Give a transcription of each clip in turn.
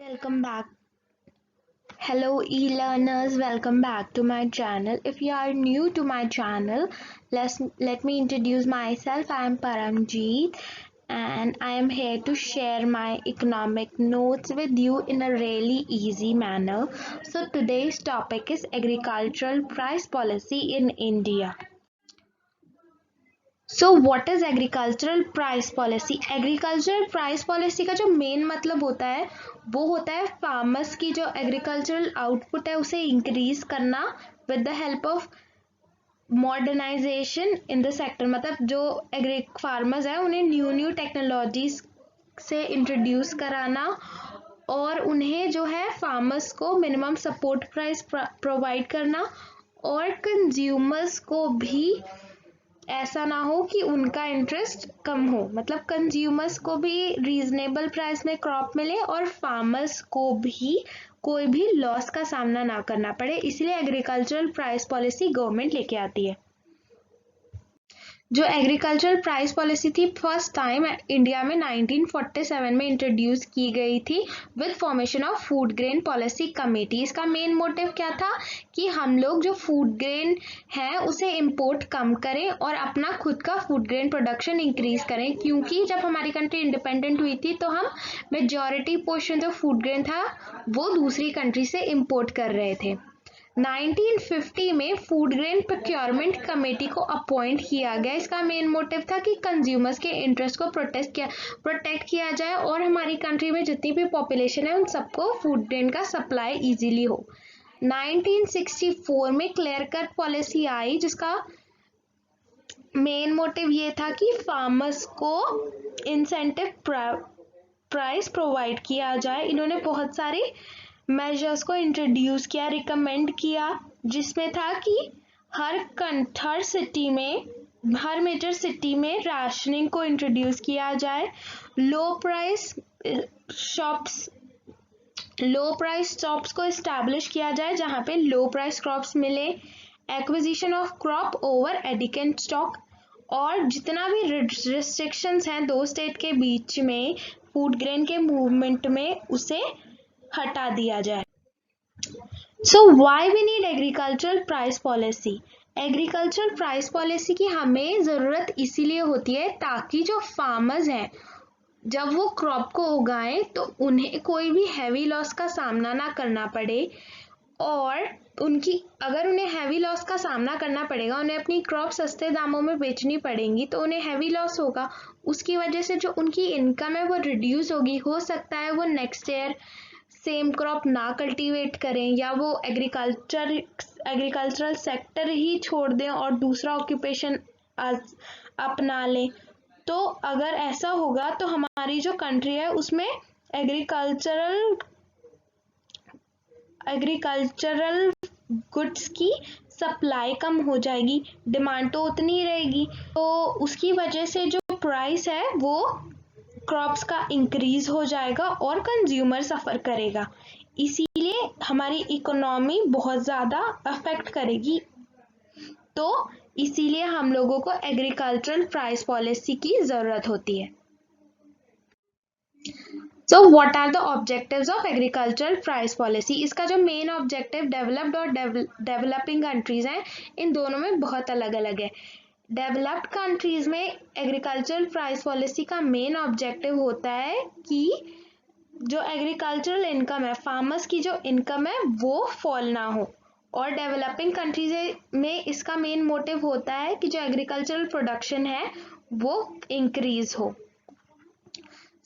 Welcome back. Hello, e-learners. Welcome back to my channel. If you are new to my channel, let me introduce myself. I am Paramjeet and I am here to share my economic notes with you in a really easy manner. So today's topic is agricultural price policy in India. So what is agricultural price policy? Agricultural price policy का जो main मतलब होता है वो होता है farmers की जो एग्रीकल्चरल आउटपुट है उसे इंक्रीज करना with the help of modernisation in the sector. मतलब जो एग्री फार्मर्स है उन्हें न्यू टेक्नोलॉजीज से इंट्रोड्यूस कराना और उन्हें जो है फार्मर्स को मिनिमम सपोर्ट प्राइस प्रोवाइड करना और कंज्यूमर्स को भी ऐसा ना हो कि उनका इंटरेस्ट कम हो। मतलब कंज्यूमर्स को भी रीजनेबल प्राइस में क्रॉप मिले और फार्मर्स को भी कोई भी लॉस का सामना ना करना पड़े, इसलिए एग्रीकल्चरल प्राइस पॉलिसी गवर्नमेंट लेके आती है। जो एग्रीकल्चरल प्राइस पॉलिसी थी फर्स्ट टाइम इंडिया में 1947 में इंट्रोड्यूस की गई थी with formation of food grain policy committee. इसका मेन मोटिव क्या था कि हम लोग जो फूड ग्रेन है उसे इंपोर्ट कम करें और अपना खुद का फूड ग्रेन प्रोडक्शन इंक्रीज करें, क्योंकि जब हमारी कंट्री इंडिपेंडेंट हुई थी तो हम मेजॉरिटी पोर्शन जो फूड ग्रेन था वो दूसरी कंट्री से इंपोर्ट कर रहे थे। 1950 में फूड ग्रेन प्रोक्योरमेंट कमेटी को अपॉइंट किया गया। इसका मेन मोटिव था कि कंज्यूमर्स के इंटरेस्ट को प्रोटेक्ट किया जाए और हमारी कंट्री में जितनी भी पॉपुलेशन है उन सबको फूड ग्रेन का सप्लाई इजीली हो। 1964 में क्लियर कट पॉलिसी आई जिसका मेन मोटिव ये था कि फार्मर्स को इंसेंटिव प्राइस प्रोवाइड किया जाए। इन्होंने बहुत सारे मेजर्स को इंट्रोड्यूस किया, रिकमेंड किया, जिसमें था कि हर सिटी में, हर मेजर सिटी में राशनिंग को इंट्रोड्यूस किया जाए, लो प्राइस शॉप्स को इस्टेब्लिश किया जाए जहां पे लो प्राइस क्रॉप्स मिले, acquisition of crop over adequate stock, और जितना भी रिस्ट्रिक्शंस हैं दो स्टेट के बीच में फूड ग्रेन के मूवमेंट में उसे हटा दिया जाए। So why we need agricultural price policy? Agricultural price policy की हमें ज़रूरत इसीलिए होती है ताकि जो फार्मर्स हैं जब वो क्रॉप को उगाएं तो उन्हें कोई भी हैवी लॉस का सामना ना करना पड़े, और अगर उन्हें हैवी लॉस का सामना करना पड़ेगा, उन्हें अपनी क्रॉप सस्ते दामों में बेचनी पड़ेंगी तो उन्हें हैवी लॉस होगा। उसकी वजह से जो उनकी इनकम है वो रिड्यूस होगी। हो सकता है वो नेक्स्ट ईयर सेम क्रॉप ना कल्टीवेट करें या वो एग्रीकल्चरल सेक्टर ही छोड़ दें और दूसरा ऑक्यूपेशन अपना लें। तो अगर ऐसा होगा तो हमारी जो कंट्री है उसमें एग्रीकल्चरल गुड्स की सप्लाई कम हो जाएगी, डिमांड तो उतनी ही रहेगी, तो उसकी वजह से जो प्राइस है वो क्रॉप्स का इंक्रीज हो जाएगा और कंज्यूमर सफ़र करेगा। इसीलिए हमारी इकोनॉमी बहुत ज़्यादा अफेक्ट करेगी। तो इसीलिए हम लोगों को एग्रीकल्चरल प्राइस पॉलिसी की ज़रूरत होती है। So what are the objectives of agricultural price policy? इसका जो मेन ऑब्जेक्टिव डेवलप्ड और डेवलपिंग कंट्रीज हैं इन दोनों में बहुत अलग अलग है। डेवलप्ड कंट्रीज में एग्रीकल्चरल प्राइस पॉलिसी का मेन ऑब्जेक्टिव होता है कि जो एग्रीकल्चरल इनकम है, फार्मर्स की जो इनकम है वो फॉल ना हो, और डेवलपिंग कंट्रीज में इसका मेन मोटिव होता है कि जो एग्रीकल्चरल प्रोडक्शन है वो इंक्रीज हो।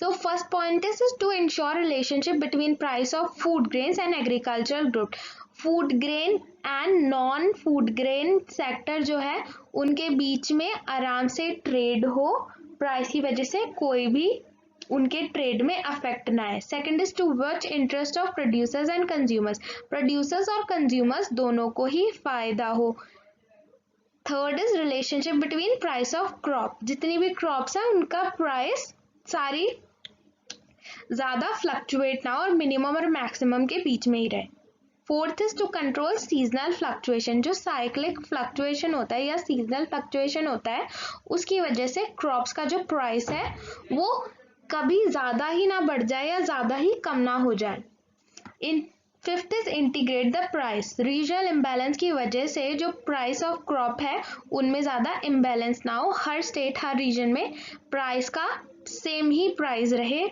So first point is to ensure relationship between price of food grains and agricultural goods. Food grain and non food grain sector जो है उनके बीच में आराम से ट्रेड हो, प्राइस की वजह से कोई भी उनके ट्रेड में अफेक्ट ना है। Second is to watch interest of producers and consumers. Producers और कंज्यूमर्स दोनों को ही फायदा हो। Third is relationship between price of crop. जितनी भी क्रॉप्स हैं उनका प्राइस सारी ज़्यादा फ्लक्चुएट ना और मिनिमम और मैक्सिमम के बीच में ही रहे। Fourth is to control seasonal fluctuation. जो साइक्लिक फ्लक्चुएशन होता है या सीजनल फ्लक्चुएशन होता है उसकी वजह से क्रॉप्स का जो प्राइस है वो कभी ज़्यादा ही ना बढ़ जाए या ज़्यादा ही कम ना हो जाए। In fifth is integrate the price. Regional imbalance की वजह से जो प्राइस ऑफ क्रॉप है उनमें ज़्यादा इम्बैलेंस ना हो, हर स्टेट हर रीजन में प्राइस का सेम ही प्राइस रहे,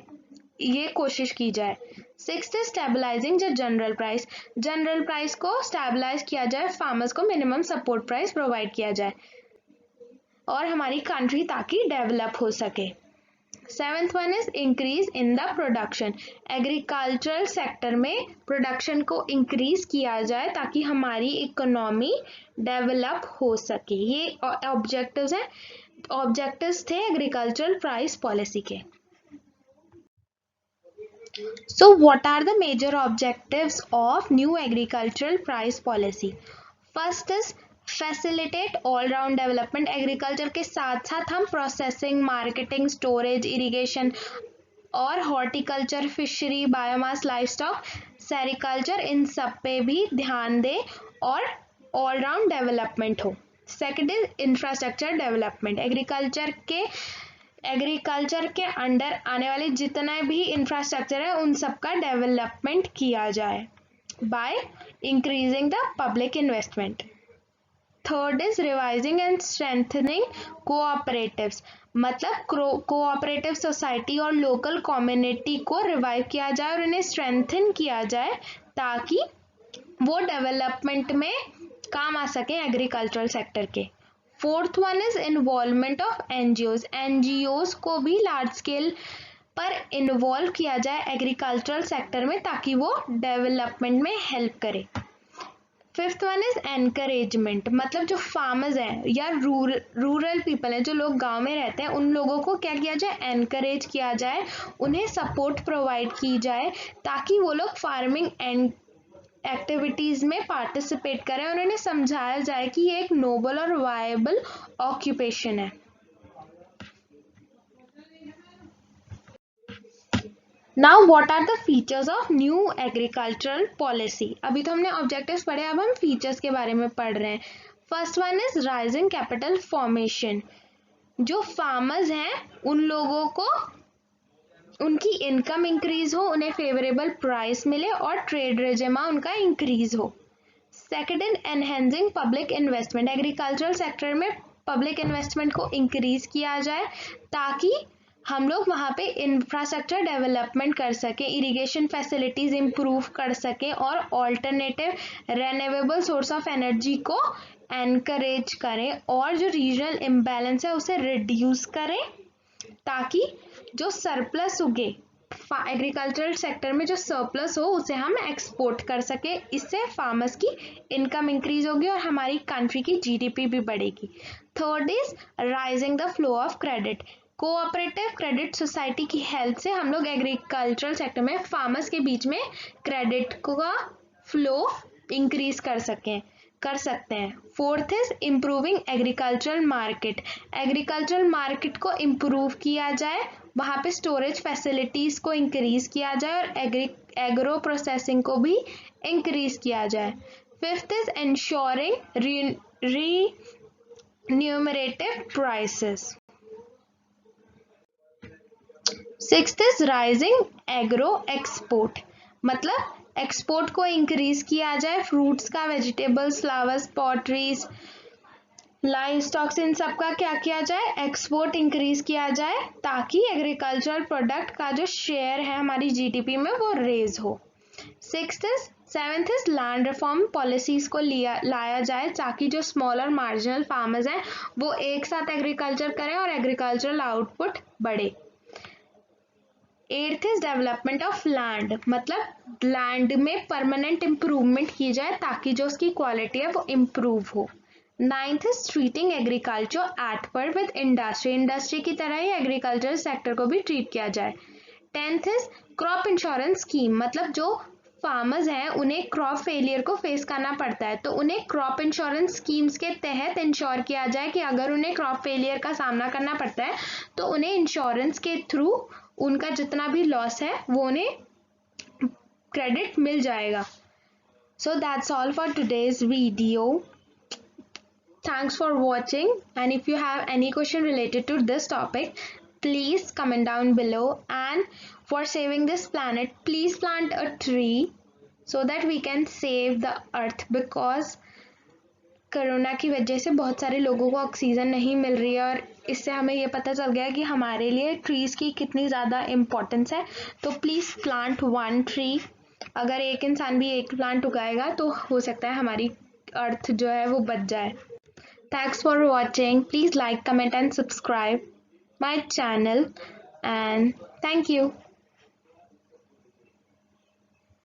ये कोशिश की जाए। Sixth is stabilising the general price. General price को स्टेबलाइज किया जाए, फार्मर्स को मिनिमम सपोर्ट प्राइस प्रोवाइड किया जाए और हमारी कंट्री ताकि डेवलप हो सके। Seventh one is increase in the production. Agricultural sector में प्रोडक्शन को इंक्रीज किया जाए ताकि हमारी इकोनॉमी डेवलप हो सके। ये ऑब्जेक्टिव्स हैं, ऑब्जेक्टिव्स थे एग्रीकल्चरल प्राइस पॉलिसी के। So what are the major objectives of new agricultural price policy? First is facilitate all round development. Agriculture के साथ साथ हम प्रोसेसिंग, मार्केटिंग, स्टोरेज, इरिगेशन और horticulture, fishery, biomass, life stock, sericulture, इन सब पे भी ध्यान दें और ऑल राउंड डेवलपमेंट हो। Second is infrastructure development. Agriculture के अंडर आने वाले जितना भी इंफ्रास्ट्रक्चर है उन सब का डेवलपमेंट किया जाए by increasing the public investment. Third is revising and strengthening cooperatives. मतलब कोऑपरेटिव सोसाइटी और लोकल कम्युनिटी को रिवाइव किया जाए और उन्हें स्ट्रेंथन किया जाए ताकि वो डेवलपमेंट में काम आ सके एग्रीकल्चरल सेक्टर के। Fourth one is involvement of NGOs. NGOs को भी लार्ज स्केल पर इन्वॉल्व किया जाए एग्रीकल्चरल सेक्टर में ताकि वो डेवलपमेंट में हेल्प करे। Fifth one is encouragement. मतलब जो फार्मर्स हैं या रूरल पीपल हैं, जो लोग गांव में रहते हैं, उन लोगों को क्या किया जाए, एनकरेज किया जाए, उन्हें सपोर्ट प्रोवाइड की जाए ताकि वो लोग फार्मिंग एंड एक्टिविटीज़ में पार्टिसिपेट करें और उन्हें समझाया जाए कि ये एक नोबल और वायबल ऑक्यूपेशन है। Now what are the features of new agricultural policy. अभी तो हमने ऑब्जेक्टिव्स पढ़े, अब हम फीचर्स के बारे में पढ़ रहे हैं। First one is rising capital formation. जो फार्मर्स हैं उन लोगों को उनकी इनकम इंक्रीज हो, उन्हें फेवरेबल प्राइस मिले और ट्रेड रेजिमा उनका इंक्रीज हो। Second in enhancing public investment. Agricultural sector में पब्लिक इन्वेस्टमेंट को इंक्रीज किया जाए ताकि हम लोग वहाँ पे इंफ्रास्ट्रक्चर डेवलपमेंट कर सकें, इरिगेशन फैसिलिटीज इम्प्रूव कर सकें और alternative renewable source of energy को एनकरेज करें और जो रीजनल इम्बैलेंस है उसे रिड्यूस करें ताकि जो सरप्लस उगे एग्रीकल्चरल सेक्टर में, जो सरप्लस हो उसे हम एक्सपोर्ट कर सके। इससे फार्मर्स की इनकम इंक्रीज होगी और हमारी कंट्री की जीडीपी भी बढ़ेगी। Third is rising the flow of credit. Cooperative credit society की हेल्प से हम लोग एग्रीकल्चरल सेक्टर में फार्मर्स के बीच में क्रेडिट का फ्लो इंक्रीज कर सकते हैं। Fourth is improving agricultural market. Agricultural market को इम्प्रूव किया जाए, वहाँ पे स्टोरेज फैसिलिटीज को इंक्रीज किया जाए और एग्रो प्रोसेसिंग को भी इंक्रीज किया जाए। Fifth is ensuring remunerative prices. Sixth is raising agro export. मतलब एक्सपोर्ट को इंक्रीज किया जाए, फ्रूट्स का, vegetables, flowers, potteries, live stocks, इन सब का क्या किया जाए, एक्सपोर्ट इंक्रीज किया जाए ताकि एग्रीकल्चरल प्रोडक्ट का जो शेयर है हमारी जीडीपी में वो रेज हो। Seventh is land reform policies को लाया जाए ताकि जो स्मॉल और मार्जिनल फार्मर्स हैं वो एक साथ एग्रीकल्चर करें और एग्रीकल्चरल आउटपुट बढ़े। Eighth is development of land. मतलब लैंड में परमानेंट इम्प्रूवमेंट की जाए ताकि जो उसकी क्वालिटी है वो इम्प्रूव हो। Ninth is treating agriculture eight पर विद इंडस्ट्री की तरह ही एग्रीकल्चर सेक्टर को भी ट्रीट किया जाए। Tenth is crop insurance scheme. मतलब जो फार्मर्स हैं उन्हें क्रॉप फेलियर को फेस करना पड़ता है तो उन्हें क्रॉप इंश्योरेंस स्कीम्स के तहत इंश्योर किया जाए कि अगर उन्हें क्रॉप फेलियर का सामना करना पड़ता है तो उन्हें इंश्योरेंस के थ्रू उनका जितना भी लॉस है वो उन्हें क्रेडिट मिल जाएगा। So that's all for today's video. Thanks for watching, and if you have any question related to this topic, please comment down below, and for saving this planet, please plant a tree so that we can save the earth, because corona की वजह से बहुत सारे लोगों को oxygen नहीं मिल रही है और इससे हमें ये पता चल गया कि हमारे लिए ट्रीज़ की कितनी ज़्यादा इम्पोर्टेंस है। तो प्लीज़ प्लांट वन ट्री। अगर एक इंसान भी एक प्लांट उगाएगा तो हो सकता है हमारी अर्थ जो है वो बच जाए। Thanks for watching. Please like, comment and subscribe my channel, and thank you.